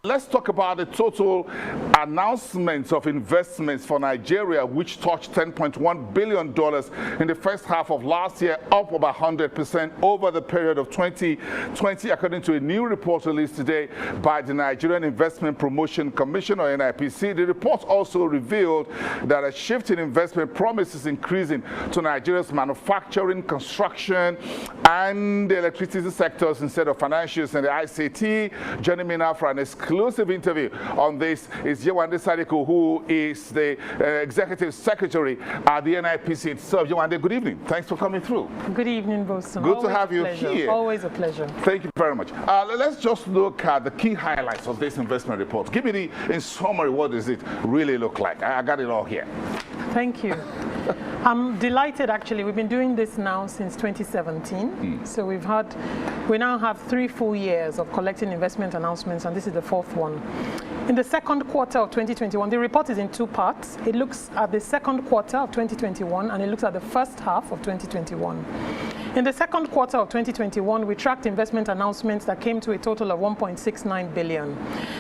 let's talk about the total announcements of investments for Nigeria, which touched $10.1 billion in the first half of last year, up about 100% over the period of 2020, according to a new report released today by the Nigerian Investment Promotion Commission, or NIPC. The report also revealed that a shift in investment promises increasing to Nigeria's manufacturing, construction, and the electricity sectors instead of financials and the ICT. Joining me now for an exclusive interview on this is Yewande Sadiku, who is the Executive Secretary at the NIPC itself. Yewande, good evening. Thanks for coming through. Good evening, Boston. Good to have you here. Always a pleasure. Thank you very much. Let's just look at the key highlights of this investment report. Give me in summary, what does it really look like? I got it all here. Thank you. I'm delighted, actually. We've been doing this now since 2017. So we now have 3 full years of collecting investment announcements, and this is the 4th one. In the second quarter of 2021, the report is in 2 parts. It looks at the second quarter of 2021, and it looks at the first half of 2021. In the second quarter of 2021, we tracked investment announcements that came to a total of $1.69 billion.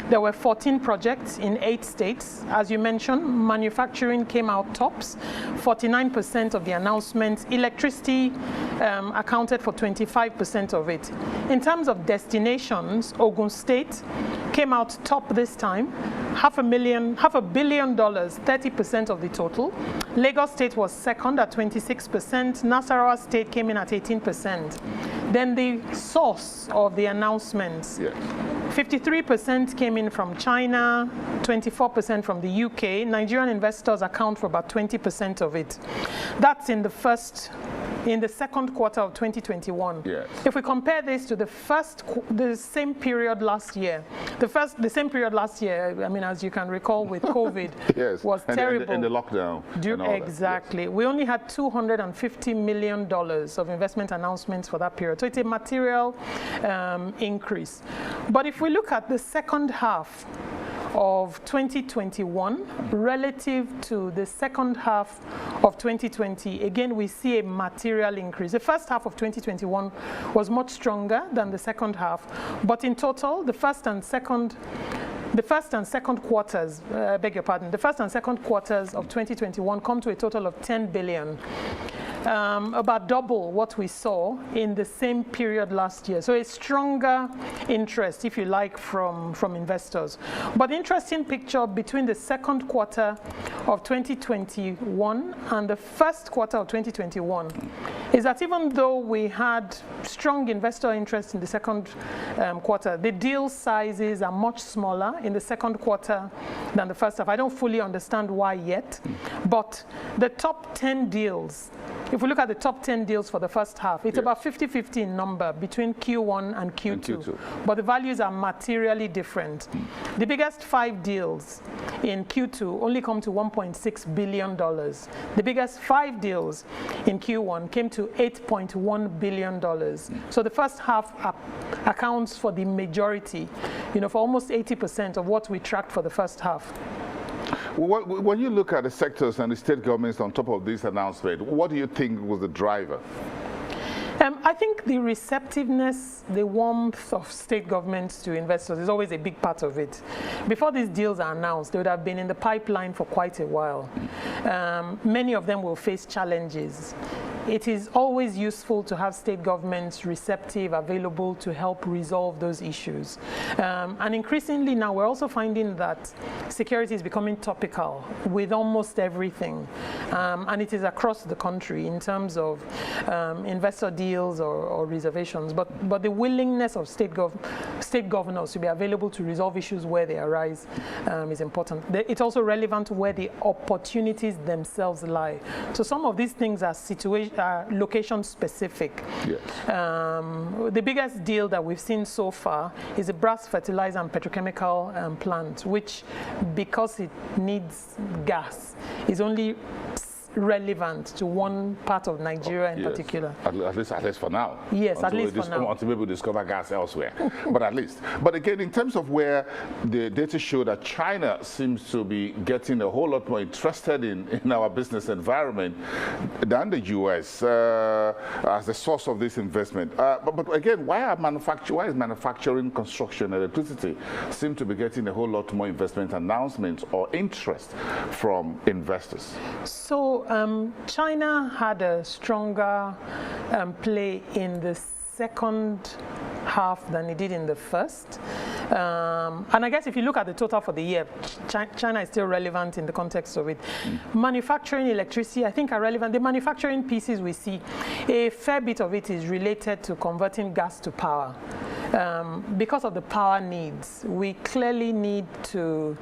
There were 14 projects in 8 states. As you mentioned, manufacturing came out tops, 49% of the announcements. Electricity accounted for 25% of it. In terms of destinations, Ogun State came out top this time, $500 million, 30% of the total. Lagos State was second at 26%. Nasarawa State came in at 18%. Then the source of the announcements, 53% came in from China, 24% from the UK. Nigerian investors account for about 20% of it. That's in the second quarter of 2021. Yes. If we compare this to the same period last year, the same period last year, I mean, as you can recall, with COVID, was terrible. And the lockdown. Exactly. We only had $250 million of investment announcements for that period. So it's a material increase. But if we look at the second half of 2021 relative to the second half of 2020, again, we see a material increase. The first half of 2021 was much stronger than the second half, but in total, the first and second quarters, beg your pardon, the first and second quarters of 2021 come to a total of $10 billion. About double what we saw in the same period last year. So a stronger interest, if you like, from investors. But the interesting picture between the second quarter of 2021 and the first quarter of 2021 is that even though we had strong investor interest in the second quarter, the deal sizes are much smaller in the second quarter than the first half. I don't fully understand why yet, but the top 10 deals, if we look at the top 10 deals for the first half, it's about 50-50 in number between Q1 and Q2. But the values are materially different. The biggest 5 deals in Q2 only come to $1.6 billion. The biggest 5 deals in Q1 came to $8.1 billion. So the first half accounts for the majority, for almost 80% of what we tracked for the first half. When you look at the sectors and the state governments on top of this announcement, what do you think was the driver? I think the receptiveness, the warmth of state governments to investors is always a big part of it. Before these deals are announced, they would have been in the pipeline for quite a while. Many of them will face challenges. It is always useful to have state governments receptive, available to help resolve those issues. And increasingly now, we're also finding that security is becoming topical with almost everything. And it is across the country in terms of investor deals or reservations. But the willingness of state governors to be available to resolve issues where they arise is important. It's also relevant where the opportunities themselves lie. So some of these things are location specific. Yes. The biggest deal that we've seen so far is a brass fertilizer and petrochemical plant, which, because it needs gas, is only relevant to one part of Nigeria in yes. particular. At least for now. Yes, at least for now. Until maybe we discover gas elsewhere. But at least. But again, in terms of where the data show that China seems to be getting a whole lot more interested in our business environment than the US as the source of this investment. But again, why is manufacturing, construction, electricity seem to be getting a whole lot more investment announcements or interest from investors? So China had a stronger play in the second half than it did in the first. And I guess if you look at the total for the year, China is still relevant in the context of it. Manufacturing, electricity, I think are relevant. The manufacturing pieces we see, a fair bit of it is related to converting gas to power. Because of the power needs, we clearly need to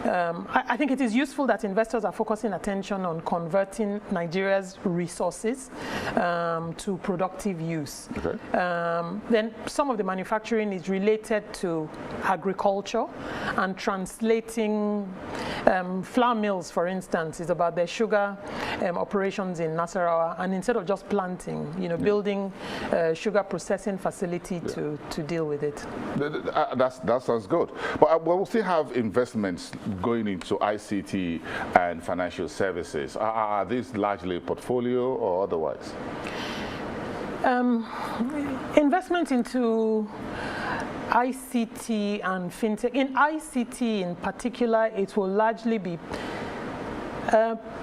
I think it is useful that investors are focusing attention on converting Nigeria's resources to productive use. Okay. Then some of the manufacturing is related to agriculture and translating flour mills, for instance, is about their sugar operations in Nasarawa, and instead of just planting, building a sugar processing facility to deal with it. That sounds good. But we'll still have investments going into ICT and financial services. Are these largely portfolio or otherwise? Investment into ICT and fintech. In ICT in particular, it will largely be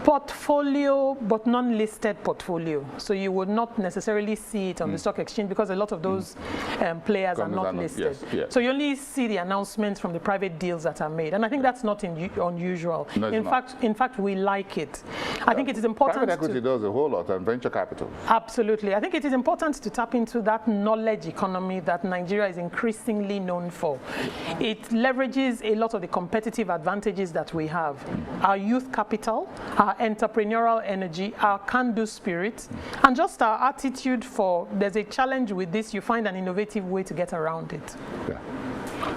portfolio, but non-listed portfolio. So you would not necessarily see it on the stock exchange because a lot of those players are not listed. Yes. So you only see the announcements from the private deals that are made, and I think that's not unusual. No, in fact, we like it. I think it is important. Private equity does a whole lot, and venture capital. Absolutely, I think it is important to tap into that knowledge economy that Nigeria is increasingly known for. It leverages a lot of the competitive advantages that we have: our youth capital, our entrepreneurial energy, our can-do spirit, and just our attitude for there's a challenge with this, you find an innovative way to get around it.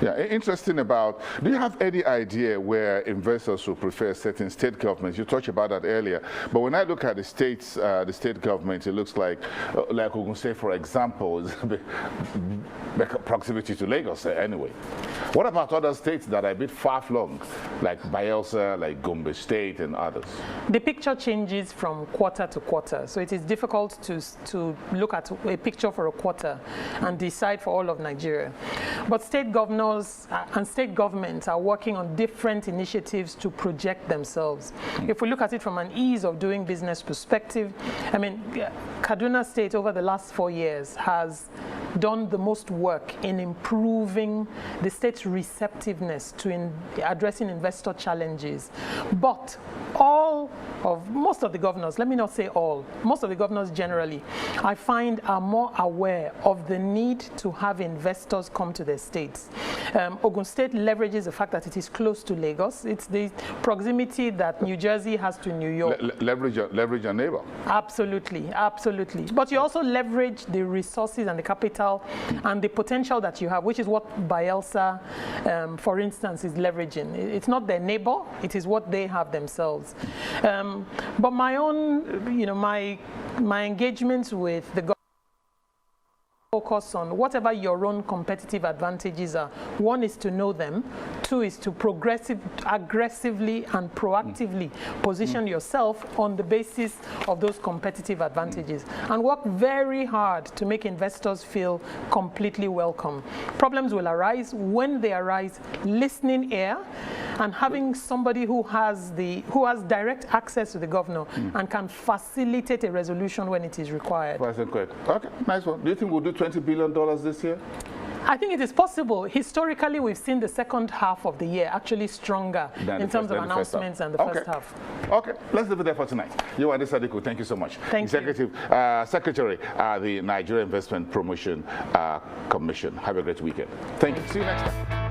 Yeah, interesting about, do you have any idea where investors will prefer certain state governments? You talked about that earlier, but when I look at the states, the state government, it looks like we can say, for example, proximity to Lagos anyway. What about other states that are a bit far-flung, like Bayelsa, like Gombe State and others? The picture changes from quarter to quarter, so it is difficult to look at a picture for a quarter and decide for all of Nigeria. But state governors and state governments are working on different initiatives to project themselves. If we look at it from an ease of doing business perspective, I mean, Kaduna State over the last 4 years has done the most work in improving the state's receptiveness to addressing investor challenges. But most of the governors, let me not say all, most of the governors generally, I find are more aware of the need to have investors come to their states. Ogun State leverages the fact that it is close to Lagos. It's the proximity that New Jersey has to New York. Leverage your neighbor. Absolutely, absolutely. But you also leverage the resources and the capital and the potential that you have, which is what Bayelsa, for instance, is leveraging. It's not their neighbor, it is what they have themselves. But my own, my engagements with the government focus on whatever your own competitive advantages are. One is to know them. Two is to aggressively and proactively position yourself on the basis of those competitive advantages and work very hard to make investors feel completely welcome. Problems will arise. When they arise, listening ear and having somebody who has direct access to the governor and can facilitate a resolution when it is required. Okay, nice one. Do you think we'll do $20 billion this year? I think it is possible. Historically, we've seen the second half of the year actually stronger in terms of announcements than the first half. Okay, let's leave it there for tonight. Yewande Sadiku, thank you so much. Thank you. Secretary, the Nigeria Investment Promotion Commission. Have a great weekend. Thank you. See you next time.